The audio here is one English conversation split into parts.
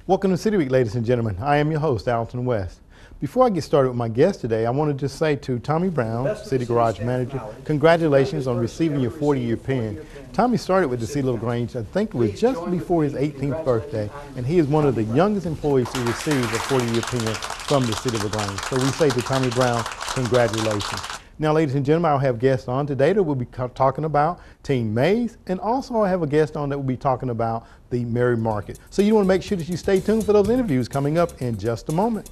Welcome to City Week, ladies and gentlemen. I am your host, Alton West. Before I get started with my guest today, I want to just say to Tommy Brown, City Garage Manager, congratulations on receiving your 40-year pin. Tommy started with the City of LaGrange, I think it was just before his 18th birthday, and he is one of the youngest employees to receive a 40-year pin from the City of LaGrange. So we say to Tommy Brown, congratulations. Now, ladies and gentlemen, I'll have guests on today that will be talking about Team Maze, and also I have a guest on that will be talking about the Merry Market. So you want to make sure that you stay tuned for those interviews coming up in just a moment.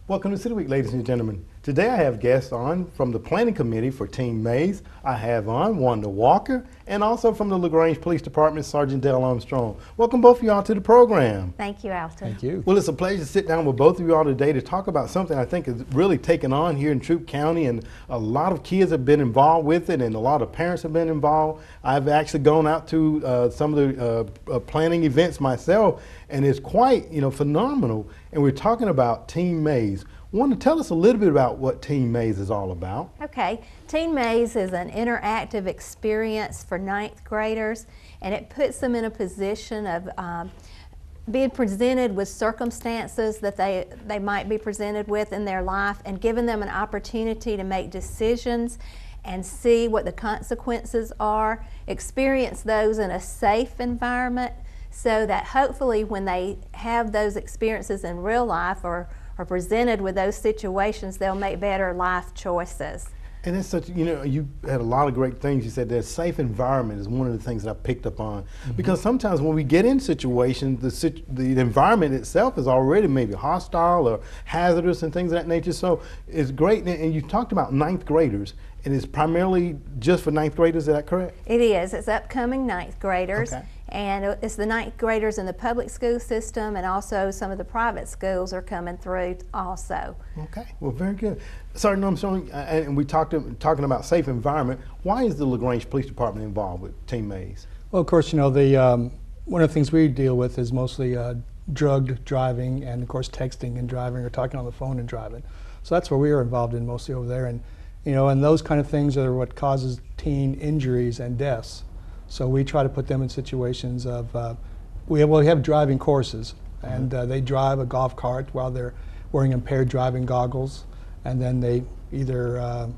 Welcome to City Week, ladies and gentlemen. Today I have guests on from the Planning Committee for Team Maze. I have on Wanda Walker, and also from the LaGrange Police Department, Sergeant Dale Armstrong. Welcome both of y'all to the program. Thank you, Alton. Thank you. Well, it's a pleasure to sit down with both of you all today to talk about something I think is really taken on here in Troup County, and a lot of kids have been involved with it, and a lot of parents have been involved. I've actually gone out to some of the planning events myself, and it's quite, phenomenal. And we're talking about Team Maze. Want to tell us a little bit about what Team Maze is all about? Okay, Team Maze is an interactive experience for ninth graders, and it puts them in a position of being presented with circumstances that they might be presented with in their life, and giving them an opportunity to make decisions and see what the consequences are, experience those in a safe environment, so that hopefully when they have those experiences in real life or are presented with those situations, they'll make better life choices. And it's such, you had a lot of great things. You said that safe environment is one of the things that I picked up on. Because sometimes when we get in situations, the environment itself is already maybe hostile or hazardous and things of that nature. So it's great. And you talked about ninth graders, and it's primarily just for ninth graders, is that correct? It is. It's upcoming ninth graders. Okay. And it's the ninth graders in the public school system, and also some of the private schools are coming through also. Okay, well, very good. Sergeant Armstrong, and we talking about safe environment. Why is the LaGrange Police Department involved with Team Maze? Well, of course, one of the things we deal with is mostly drugged driving, and of course texting and driving, or talking on the phone and driving. So that's what we are involved in mostly over there, and and those kind of things are what causes teen injuries and deaths. So we try to put them in situations of, we have driving courses, and they drive a golf cart while they're wearing impaired driving goggles, and then they either,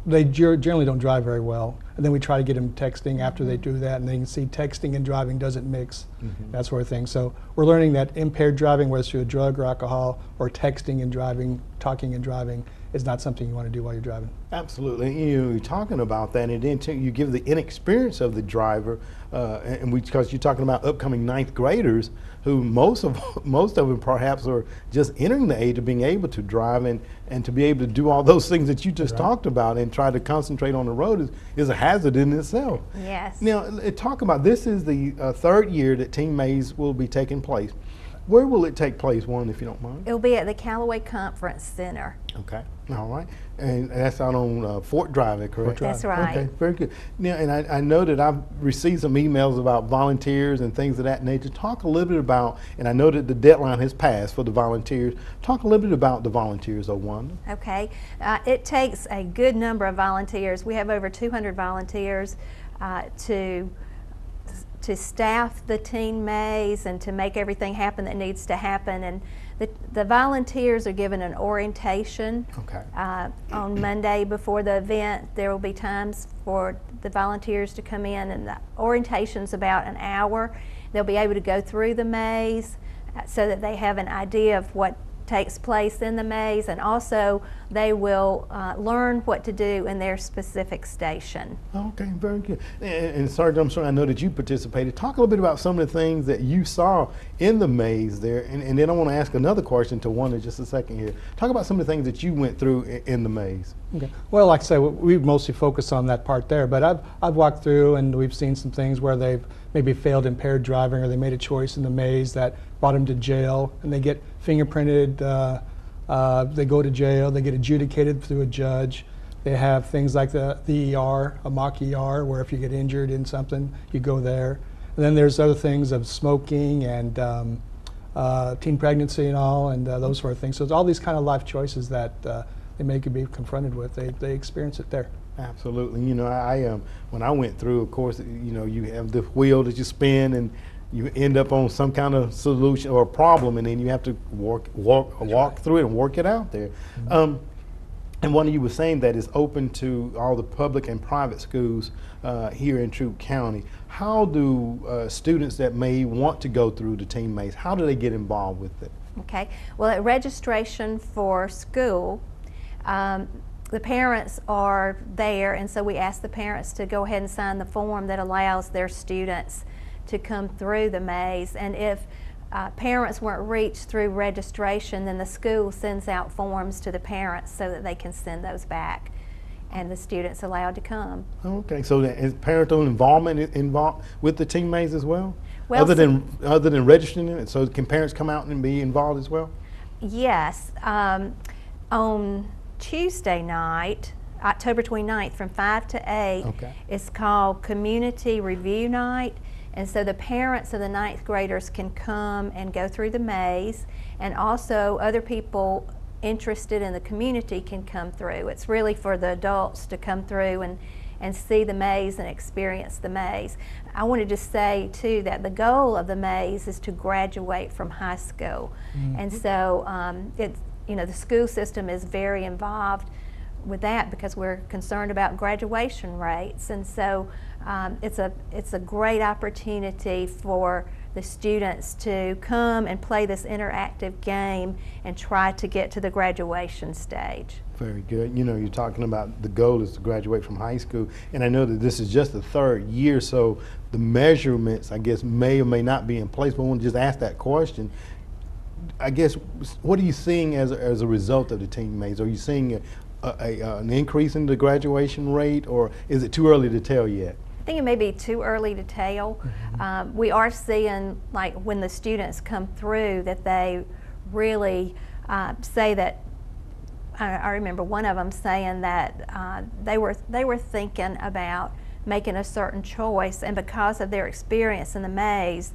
they generally don't drive very well, and then we try to get them texting after they do that, and they can see texting and driving doesn't mix, that sort of thing. So we're learning that impaired driving, whether it's through a drug or alcohol, or texting and driving, talking and driving, is not something you want to do while you're driving. Absolutely. You're talking about that, and then you give the inexperience of the driver, because you're talking about upcoming ninth graders who most of them perhaps are just entering the age of being able to drive, and to be able to do all those things that you just talked about and try to concentrate on the road is a hazard in itself. Yes. Now, talk about, this is the third year that Team Maze will be taking place. Where will it take place, Wanda, if you don't mind? It'll be at the Callaway Conference Center. Okay, all right. And that's out on Fort Drive, correct? Fort Drive. That's right. Okay, very good. Now, and I know that I've received some emails about volunteers and things of that nature. Talk a little bit about, and I know that the deadline has passed for the volunteers. Talk a little bit about the volunteers, Wanda. Okay, it takes a good number of volunteers. We have over 200 volunteers to staff the Team Maze and to make everything happen that needs to happen. And the volunteers are given an orientation. Okay. On Monday before the event. There will be times for the volunteers to come in, and the orientation's about an hour. They'll be able to go through the maze so that they have an idea of what takes place in the maze, and also they will learn what to do in their specific station. Okay, very good. And Sergeant Armstrong, I know that you participated. Talk a little bit about some of the things that you saw in the maze there, and then I want to ask another question to Wanda in just a second here. Talk about some of the things that you went through in the maze. Okay. Well, like I say, we mostly focus on that part there, but I've walked through and we've seen some things where they've maybe failed impaired driving, or they made a choice in the maze that brought them to jail, and they get fingerprinted, they go to jail, they get adjudicated through a judge. They have things like the ER, a mock ER, where if you get injured in something, you go there. And then there's other things of smoking and teen pregnancy and all, and those sort of things. So it's all these kind of life choices that they may be confronted with. They experience it there. Absolutely. You know, when I went through, of course, you know, you have the wheel that you spin, and you end up on some kind of solution or problem, and then you have to walk through it and work it out there. And one of you was saying that it's open to all the public and private schools here in Troup County. How do students that may want to go through the Teen Maze, how do they get involved with it? Okay. Well, at registration for school, the parents are there, and so we ask the parents to go ahead and sign the form that allows their students to come through the maze. And if parents weren't reached through registration, then the school sends out forms to the parents so that they can send those back, and the students allowed to come. Okay, so is parental involvement involved with the Teen Maze as well? Well, other than registering it, so can parents come out and be involved as well? Yes. On Tuesday night, October 29th, from 5 to 8, okay, it's called Community Review Night. And so the parents of the 9th graders can come and go through the maze, and also other people interested in the community can come through. It's really for the adults to come through and see the maze and experience the maze. I wanted to say too that the goal of the maze is to graduate from high school. And so the school system is very involved with that because we're concerned about graduation rates, and so it's a great opportunity for the students to come and play this interactive game and try to get to the graduation stage. Very good. You know, you're talking about the goal is to graduate from high school, and I know that this is just the 3rd year, so the measurements, I guess, may or may not be in place, but I want to just ask that question. I guess, what are you seeing as a result of the Teen Maze? Are you seeing an increase in the graduation rate, or is it too early to tell yet? I think it may be too early to tell. We are seeing, like, when the students come through, that they really say that. I remember one of them saying that they were thinking about making a certain choice, and because of their experience in the maze,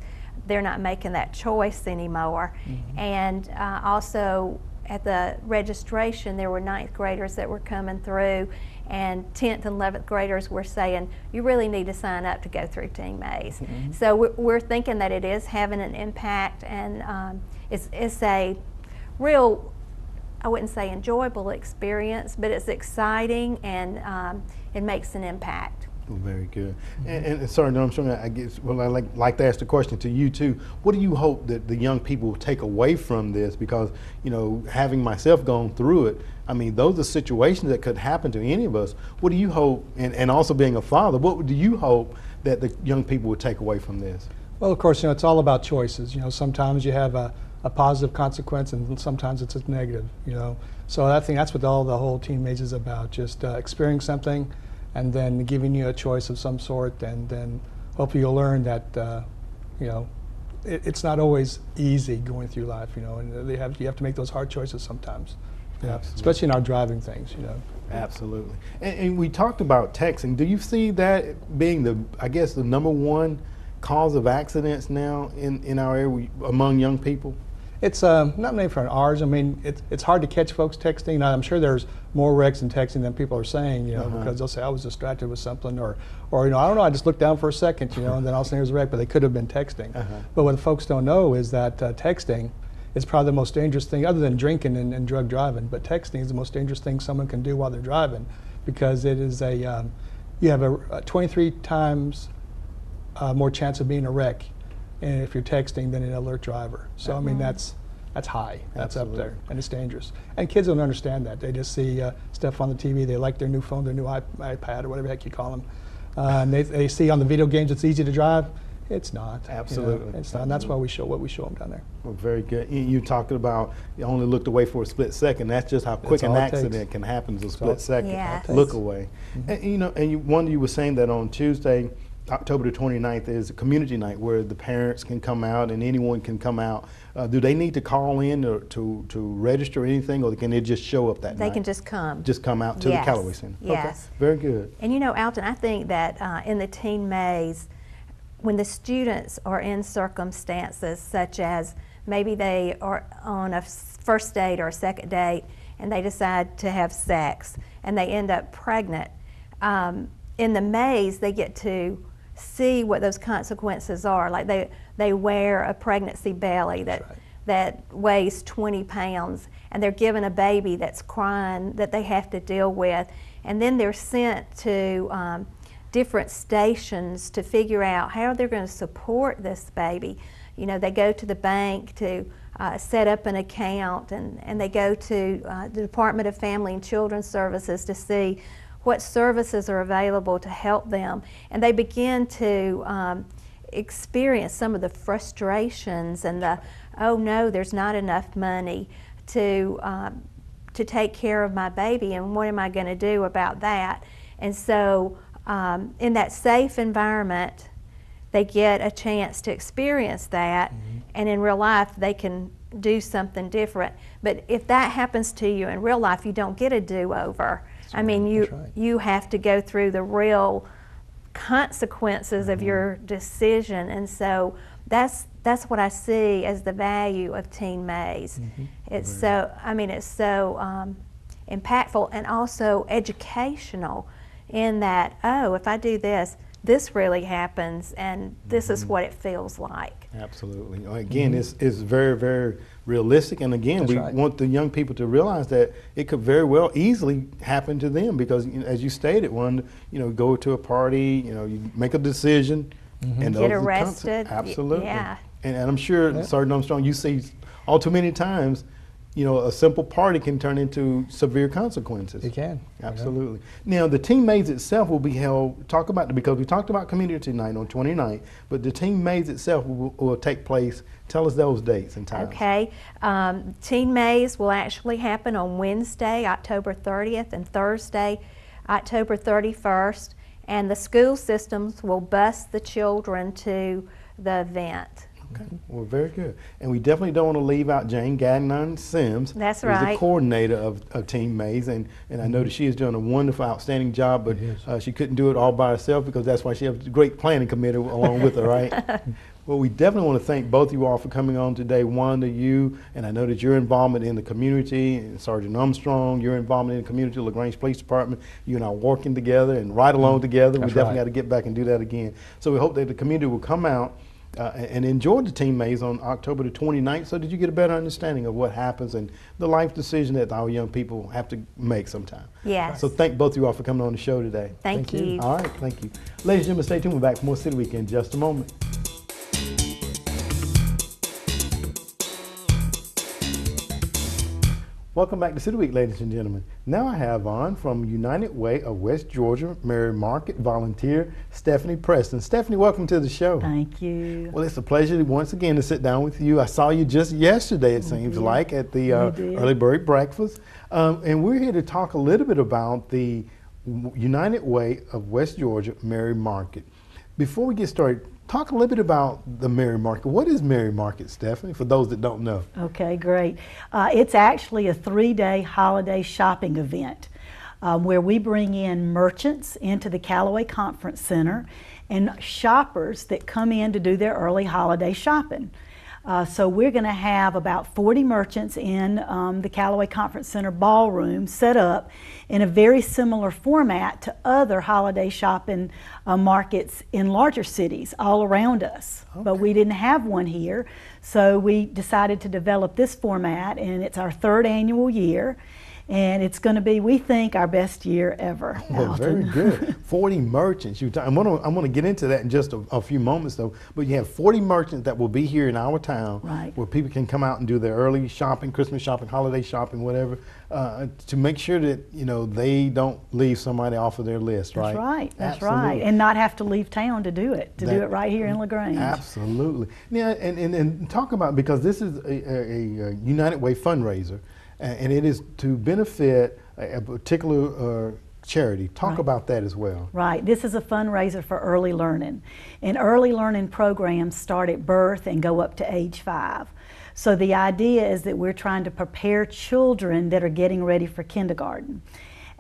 they're not making that choice anymore. And also at the registration, there were 9th graders that were coming through, and 10th and 11th graders were saying, you really need to sign up to go through Teen Maze. So we're thinking that it is having an impact, and it's a real, I wouldn't say enjoyable experience, but it's exciting, and it makes an impact. Well, very good. And sorry, no, I'm sure I guess, well, I like to ask the question to you too. What do you hope that the young people will take away from this? Because, you know, having myself gone through it, I mean, those are situations that could happen to any of us. What do you hope, and also being a father, what do you hope that the young people would take away from this? Well, of course, you know, it's all about choices. You know, sometimes you have a positive consequence, and sometimes it's a negative, you know. So I think that's what the whole Teen Maze is about, just experiencing something, and then giving you a choice of some sort, and then hopefully you'll learn that, you know, it's not always easy going through life, you know, and you have to make those hard choices sometimes, you know, especially in our driving things, you know. Absolutely. And we talked about texting. Do you see that being I guess the #1 cause of accidents now in our area among young people? It's not maybe for ours. I mean, it's hard to catch folks texting. Now, I'm sure there's more wrecks in texting than people are saying, you know, because they'll say, I was distracted with something, or you know, I don't know, I just looked down for a second, you know, and then all of a sudden there's a wreck, but they could have been texting. But what folks don't know is that texting is probably the most dangerous thing, other than drinking and drug driving, but texting is the most dangerous thing someone can do while they're driving, because it is you have a 23 times more chance of being a wreck and if you're texting than an alert driver. So I mean, that's high. That's Absolutely. Up there, and it's dangerous. And kids don't understand that. They just see stuff on the TV. They like their new phone, their new iPad, or whatever the heck you call them. And they see on the video games it's easy to drive. It's not. Absolutely. You know, it's not. And that's why we show them down there. Well, very good. You talked about you only looked away for a split second. That's just how quick an accident can happen in a split second. Yeah. Look away. And you know, and you were saying that on Tuesday, October the 29th is a community night where the parents can come out and anyone can come out. Do they need to call in to register anything, or can they just show up that night? They can just come. Just come out to the Callaway Center. Yes. Okay. Very good. And you know, Alton, I think that in the Teen Maze, when the students are in circumstances such as maybe they are on a first date or a second date and they decide to have sex and they end up pregnant, in the maze, they get to see what those consequences are. Like they wear a pregnancy belly that weighs 20 pounds, and they're given a baby that's crying that they have to deal with. And then they're sent to different stations to figure out how they're going to support this baby. You know, they go to the bank to set up an account, and they go to the Department of Family and Children's Services to see what services are available to help them. And they begin to experience some of the frustrations and the, oh no, there's not enough money to take care of my baby, and what am I going to do about that? And so in that safe environment, they get a chance to experience that, and in real life they can do something different. But if that happens to you in real life, you don't get a do-over. I mean, you have to go through the real consequences of your decision, and so that's what I see as the value of Teen Maze. It's so, I mean, it's so impactful and also educational in that, oh, if I do this, this really happens, and this is what it feels like. Absolutely. Again, it's very, very realistic, and again, we want the young people to realize that it could very well easily happen to them, because as you stated, go to a party, you make a decision, and get arrested. Absolutely. Yeah. And I'm sure, Sergeant Armstrong, you see all too many times, a simple party can turn into severe consequences. It can. Absolutely. Now, the Teen Maze itself will be held, because we talked about community night on 29th, but the Teen Maze itself will take place. Tell us those dates and times. Okay. Teen Maze will actually happen on Wednesday, October 30th, and Thursday, October 31st, and the school systems will bus the children to the event. Okay, well, very good. And we definitely don't want to leave out Jane Gagnon Sims. That's who's right. the coordinator of Teen Maze, and I know that she is doing a wonderful, outstanding job, but she couldn't do it all by herself, because that's why she has a great planning committee along with her, right? Well, we definitely want to thank both of you all for coming on today. Wanda, you, and I know that your involvement in the community, and Sergeant Armstrong, your involvement in the community, LaGrange Police Department, you and I working together and right along together. We definitely got to get back and do that again. So we hope that the community will come out and enjoy the Teen Maze on October the 29th, so that you get a better understanding of what happens and the life decision that our young people have to make sometime. Yes. So thank both of you all for coming on the show today. Thank you. All right, thank you. Ladies and gentlemen, stay tuned. We're back for more City Week in just a moment. Welcome back to City Week, ladies and gentlemen. Now I have on from United Way of West Georgia, Mary Market volunteer, Stephanie Preston. Stephanie, welcome to the show. Thank you. Well, it's a pleasure once again to sit down with you. I saw you just yesterday, it seems like, at the early bird breakfast. And we're here to talk a little bit about the United Way of West Georgia, Mary Market. Before we get started, talk a little bit about the Mary Market. What is Mary Market, Stephanie, for those that don't know? Okay, great. It's actually a 3-day holiday shopping event where we bring in merchants into the Callaway Conference Center and shoppers that come in to do their early holiday shopping. So we're going to have about 40 merchants in the Callaway Conference Center ballroom set up in a very similar format to other holiday shopping markets in larger cities all around us. Okay. But we didn't have one here, so we decided to develop this format, and it's our 3rd annual year. And it's going to be, we think, our best year ever. Well, very good. 40 merchants. I'm going to get into that in just a few moments, though. But you have 40 merchants that will be here in our town, right, where people can come out and do their early shopping, Christmas shopping, holiday shopping, whatever, to make sure that they don't leave somebody off of their list, right? That's right. That's Absolutely. right. And not have to leave town to do it. Do it right here in LaGrange. Absolutely. Yeah, and talk about, because this is a United Way fundraiser. And it is to benefit a particular charity. Talk about that as well. Right. This is a fundraiser for early learning. And early learning programs start at birth and go up to age 5. So the idea is that we're trying to prepare children that are getting ready for kindergarten.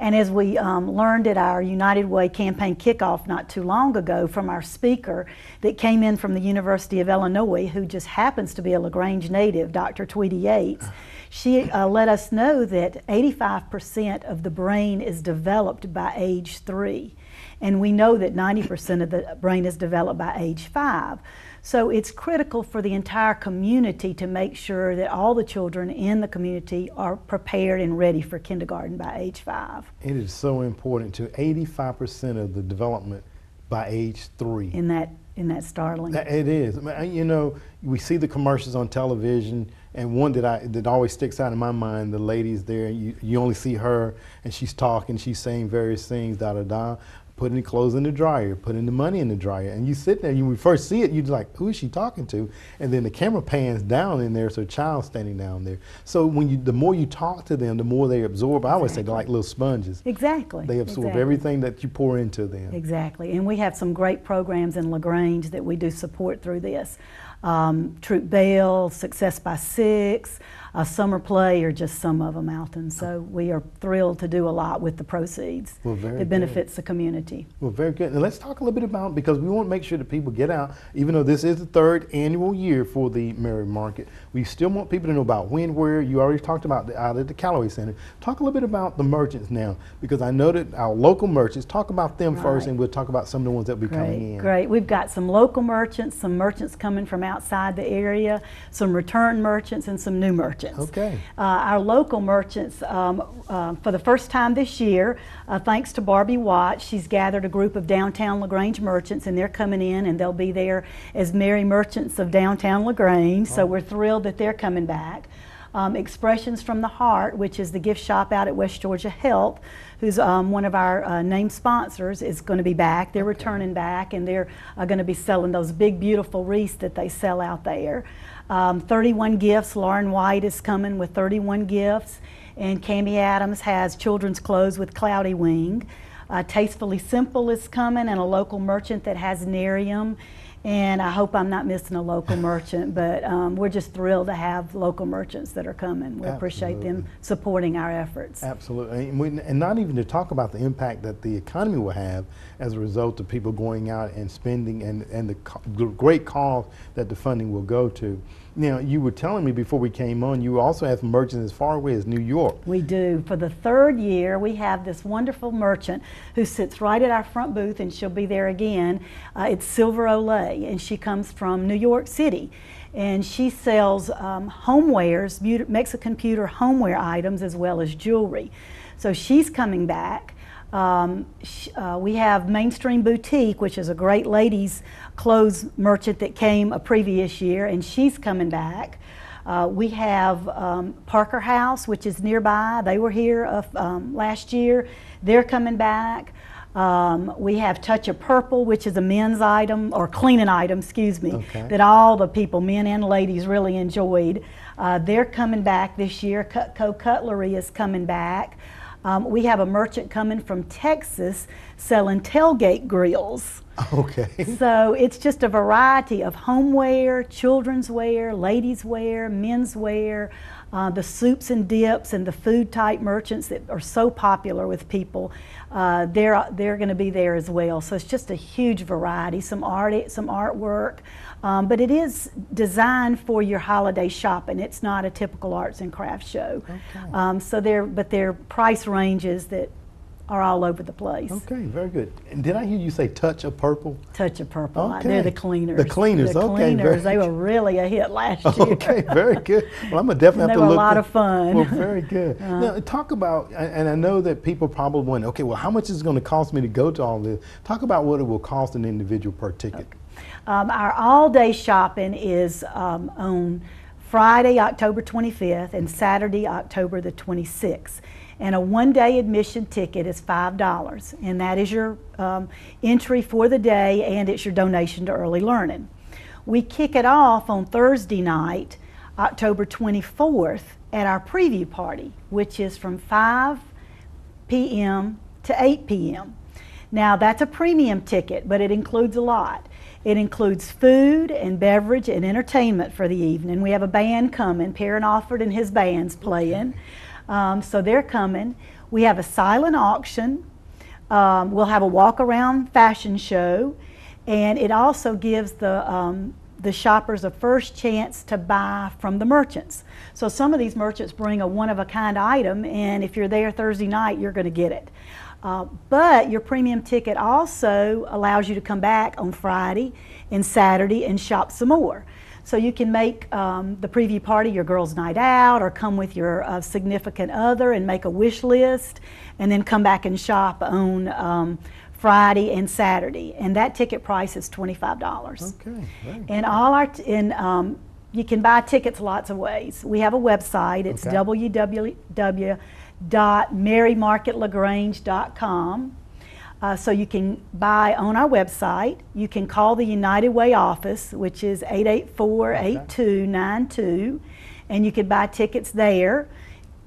And as we learned at our United Way campaign kickoff not too long ago from our speaker that came in from the University of Illinois, who just happens to be a LaGrange native, Dr. Tweety Yates, she let us know that 85% of the brain is developed by age 3. And we know that 90% of the brain is developed by age 5. So it's critical for the entire community to make sure that all the children in the community are prepared and ready for kindergarten by age 5. It is so important to 85% of the development by age 3. In that startling. It is. You know, we see the commercials on television, and one that always sticks out in my mind, the lady's there, you only see her, and she's talking, she's saying various things, da-da-da, putting the clothes in the dryer, putting the money in the dryer, and you sit there, and when you first see it, you're like, who is she talking to? And then the camera pans down in there, so a child's standing down there. So the more you talk to them, the more they absorb. I always say they're like little sponges. Exactly. They absorb everything that you pour into them. Exactly, and we have some great programs in LaGrange that we do support through this. Troop Bell, Success by 6, Summer Play are just some of them, Alton. So we are thrilled to do a lot with the proceeds. Well, very that benefits the community. Well, very good. And let's talk a little bit about, because we want to make sure that people get out, even though this is the 3rd annual year for the Mary Market, we still want people to know about when, where. You already talked about out at the Callaway Center. Talk a little bit about the merchants now, because I know that our local merchants, talk about them first, and we'll talk about some of the ones that will be coming in. Great. We've got some local merchants, some merchants coming from outside the area, some return merchants, and some new merchants. Okay. Our local merchants, for the first time this year, thanks to Barbie Watts, she's gathered a group of downtown LaGrange merchants, and they're coming in, and they'll be there as Merry Merchants of downtown LaGrange. So we're thrilled that they're coming back. Expressions from the Heart, which is the gift shop out at West Georgia Health, who's one of our named sponsors, is going to be back. They're returning back, and they're going to be selling those big, beautiful wreaths that they sell out there. 31 Gifts, Lauren White is coming with 31 gifts, and Cami Adams has children's clothes with Cloudy Wing. Tastefully Simple is coming, and a local merchant that has Nerium. And I hope I'm not missing a local merchant, but we're just thrilled to have local merchants that are coming. We appreciate them supporting our efforts. Absolutely. And not even to talk about the impact that the economy will have as a result of people going out and spending, and the great cause that the funding will go to. Now, you were telling me before we came on, you also have merchants as far away as New York. We do. For the 3rd year, we have this wonderful merchant who sits right at our front booth, and she'll be there again. It's Silver Olay, and she comes from New York City. And she sells homewares, Mexican pewter homeware items, as well as jewelry. So she's coming back. We have Mainstream Boutique, which is a great ladies' clothes merchant that came a previous year, and she's coming back. We have Parker House, which is nearby. They were here last year. They're coming back. We have Touch of Purple, which is a men's item, or cleaning item, excuse me, that all the people, men and ladies, really enjoyed. They're coming back this year. Cutco Cutlery is coming back. We have a merchant coming from Texas selling tailgate grills. Okay. So it's just a variety of homeware, children's wear, ladies' wear, men's wear, the soups and dips and the food type merchants that are so popular with people. They're going to be there as well. So it's just a huge variety, some artwork. But it is designed for your holiday shopping. It's not a typical arts and crafts show. Okay. So they're price ranges that are all over the place. Okay, very good. And did I hear you say Touch of Purple? Touch of Purple. Okay. They're the cleaners. The cleaners, the okay. Cleaners, they were really a hit last year. Okay, very good. Well, I'm going to definitely have to look. They were a lot of fun. Well, very good. Now, talk about, and I know that people probably wonder, okay, well, how much is it going to cost me to go to all this? Talk about what it will cost an individual per ticket. Okay. Our all-day shopping is on Friday, October 25th, and Saturday, October the 26th. And a one-day admission ticket is $5, and that is your entry for the day, and it's your donation to Early Learning. We kick it off on Thursday night, October 24th, at our preview party, which is from 5 p.m. to 8 p.m. Now, that's a premium ticket, but it includes a lot. It includes food and beverage and entertainment for the evening. We have a band coming. Perrin Offord and his band's playing. So they're coming. We have a silent auction. We'll have a walk-around fashion show, and it also gives the shoppers a first chance to buy from the merchants. So some of these merchants bring a one-of-a-kind item, and if you're there Thursday night, you're going to get it. But your premium ticket also allows you to come back on Friday and Saturday and shop some more. So you can make the preview party your girls' night out, or come with your significant other and make a wish list, and then come back and shop on Friday and Saturday. And that ticket price is $25. Okay. And all our you can buy tickets lots of ways. We have a website. It's www.marymarketlagrange.com. So you can buy on our website. You can call the United Way office, which is 884-8292, and you can buy tickets there.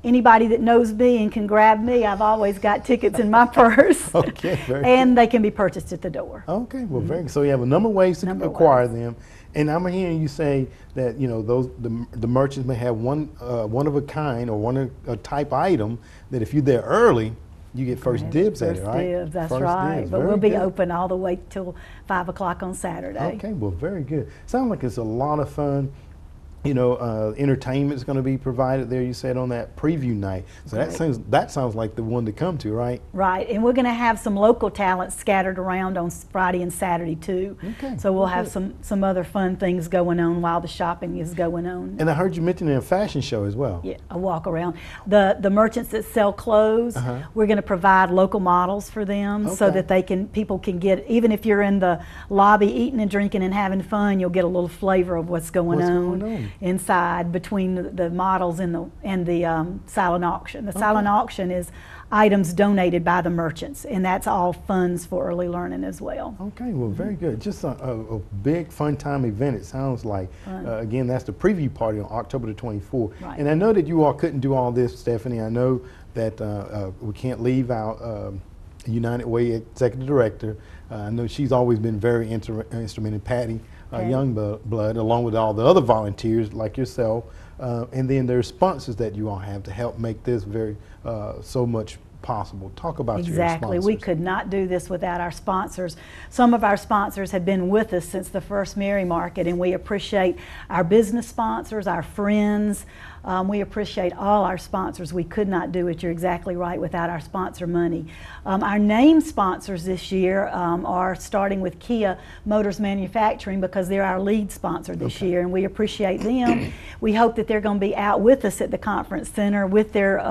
Anybody that knows me and can grab me, I've always got tickets in my purse. Okay, very and they can be purchased at the door. Okay, well, very good. So you have a number of ways to acquire them, and I'm hearing you say that the merchants may have one of a kind or a type item that if you're there early, you get first dibs at it, right? Dibs, that's first right. Dibs. But Very we'll be good. open all the way till 5 o'clock on Saturday. Okay, well, very good. Sounds like it's a lot of fun. Entertainment is going to be provided there, you said, on that preview night. So that sounds like the one to come to, right? Right, and we're going to have some local talent scattered around on Friday and Saturday too. Okay. So we'll have some other fun things going on while the shopping is going on. And I heard you mention a fashion show as well. Yeah, a walk around. The merchants that sell clothes, we're going to provide local models for them so that people can get, even if you're in the lobby eating and drinking and having fun, you'll get a little flavor of what's going on inside between the models and the silent auction. The silent auction is items donated by the merchants, and that's all funds for early learning as well. Okay, well, very good. Just a big fun time event, it sounds like. Again, that's the preview party on October the 24th. Right. And I know that you all couldn't do all this, Stephanie. I know that we can't leave out United Way Executive Director. I know she's always been very instrumental, Patty Youngblood, along with all the other volunteers like yourself. And then there's sponsors that you all have to help make this so much possible. Talk about your sponsors. Exactly. We could not do this without our sponsors. Some of our sponsors have been with us since the first Mary Market, and we appreciate our business sponsors, our friends. We appreciate all our sponsors. We could not do it, you're exactly right, without our sponsor money. Our name sponsors this year are starting with Kia Motors Manufacturing, because they're our lead sponsor this year, and we appreciate them. We hope that they're going to be out with us at the conference center with their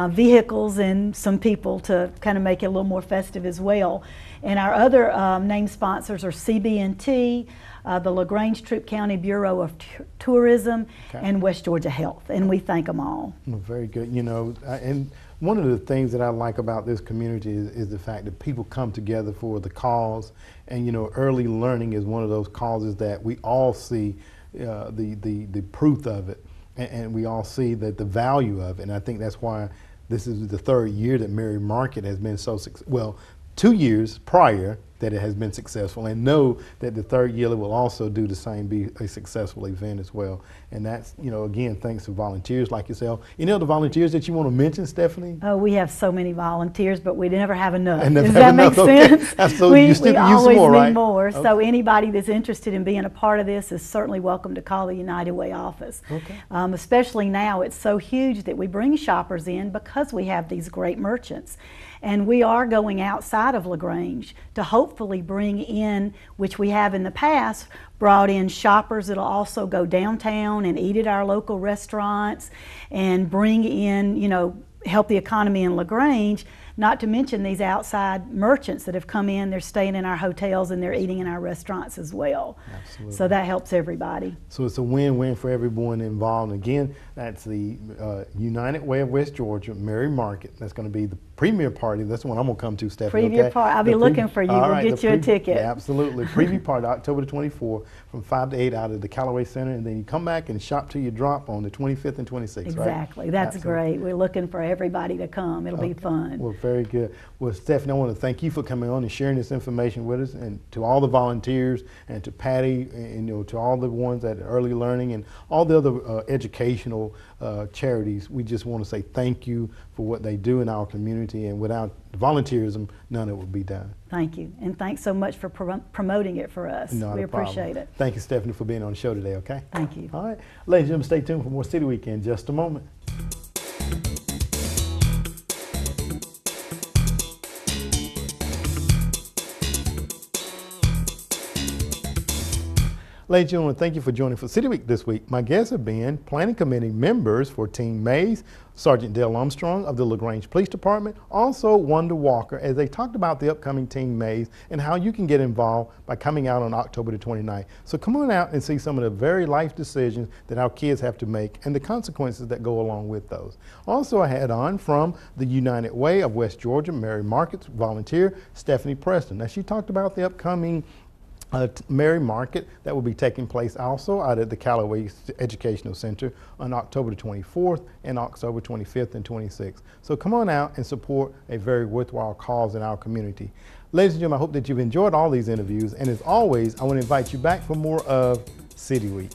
vehicles and some people to kind of make it a little more festive as well. And our other name sponsors are CB&T, the LaGrange Troup County Bureau of Tourism, and West Georgia Health, and we thank them all. Well, very good. And one of the things that I like about this community is the fact that people come together for the cause, and early learning is one of those causes that we all see the proof of it, and we all see that the value of it. And I think that's why this is the third year that Mary Market has been so successful. Well, 2 years prior that it has been successful, and know that the third year will also do the same, be a successful event as well. And that's, again, thanks to volunteers like yourself. Any other volunteers that you want to mention, Stephanie? Oh, we have so many volunteers, but we never have enough. Does that make sense? Absolutely. We always more, need right? more. Okay. So anybody that's interested in being a part of this is certainly welcome to call the United Way office. Okay. Especially now, it's so huge that we bring shoppers in because we have these great merchants. And we are going outside of LaGrange to hopefully bring in, which we have in the past, brought in shoppers that'll also go downtown and eat at our local restaurants and bring in, help the economy in LaGrange, not to mention these outside merchants that have come in, they're staying in our hotels and they're eating in our restaurants as well. Absolutely. So that helps everybody. So it's a win-win for everyone involved. And again, that's the United Way of West Georgia, Mary Market. That's going to be the Premier Party. That's the one I'm going to come to, Stephanie. Preview Okay? party. I'll be looking for you. All We'll right, get you a ticket. Yeah, absolutely. Preview Party, October the 24th from 5 to 8 out of the Callaway Center. And then you come back and shop till you drop on the 25th and 26th, right? Exactly. That's Absolutely. great. We're looking for everybody to come. It'll be fun. Well, very good. Well, Stephanie, I want to thank you for coming on and sharing this information with us, and to all the volunteers, and to Patty, and to all the ones at Early Learning and all the other educational charities. We just want to say thank you for what they do in our community, and without volunteerism, none of it would be done. Thank you. And thanks so much for promoting it for us. Not we a problem. appreciate it. Thank you, Stephanie, for being on the show today, okay? Thank you. All right. Ladies and gentlemen, stay tuned for more City Week in just a moment. Ladies and gentlemen, thank you for joining for City Week this week. My guests have been Planning Committee members for Team Mays, Sergeant Dale Armstrong of the LaGrange Police Department, also Wanda Walker, as they talked about the upcoming Team Mays and how you can get involved by coming out on October the 29th. So come on out and see some of the very life decisions that our kids have to make and the consequences that go along with those. Also, I had on from the United Way of West Georgia, Mary Market's volunteer, Stephanie Preston. Now, she talked about the upcoming Mary Market that will be taking place also out at the Callaway Educational Center on October the 24th and October 25th and 26th. So come on out and support a very worthwhile cause in our community. Ladies and gentlemen, I hope that you've enjoyed all these interviews, and as always, I want to invite you back for more of City Week.